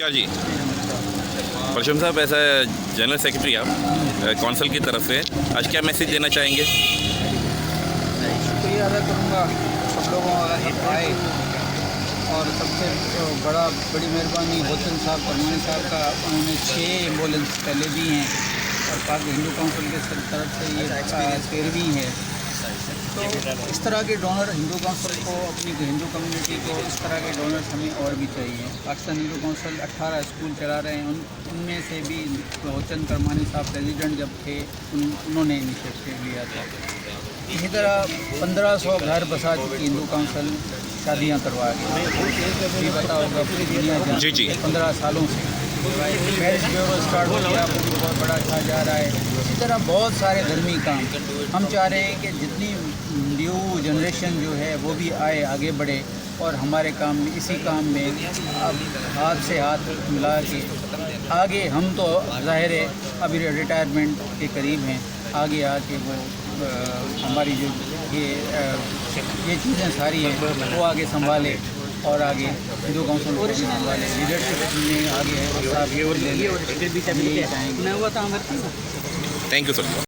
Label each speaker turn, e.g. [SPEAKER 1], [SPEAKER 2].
[SPEAKER 1] नमस्कार जी। परशुराम साहब, ऐसा जनरल सेक्रेटरी आप कौंसिल की तरफ से आज क्या मैसेज देना चाहेंगे?
[SPEAKER 2] शुक्रिया अदा करूँगा सब लोगों का आए, और सबसे बड़ी मेहरबानी होसन साहब परमानी साहब का, उन्होंने 6 एम्बुलेंस पहले दी हैं और पाक हिंदू काउंसिल के तरफ से ये 13वीं है। तो इस तरह के डोनर हिंदू काउंसिल को, अपनी हिंदू कम्युनिटी को इस तरह के डोनर्स हमें और भी चाहिए। पाकिस्तान हिंदू काउंसिल 18 स्कूल चला रहे हैं, उनमें से भी होसन परमानी साहब प्रेसिडेंट जब थे उन्होंने इनिशिएटिव लिया था। इसी तरह 1500 घर बसा चुकी हिंदू काउंसिल शादियाँ करवा के, ये पता होगा पूरी दुनिया
[SPEAKER 1] जी जी
[SPEAKER 2] 15 सालों से मैरिज ब्यूरो स्टार्ट हो गया, वो भी बहुत बड़ा अच्छा जा रहा है। इसी तरह बहुत सारे धर्मी काम हम चाह रहे हैं कि जितनी न्यू जनरेशन जो है वो भी आए, आगे बढ़े और हमारे काम में, इसी काम में अब हाथ से हाथ मिला के आगे, हम तो ज़ाहिर है अभी रिटायरमेंट के करीब हैं, आगे आके वो हमारी जो ये चीज़ें सारी हैं वो आगे संभाले और आगे हिंदू काउंसिल को संभाले, लीडरशिप में आगे है।
[SPEAKER 1] Thank you sir.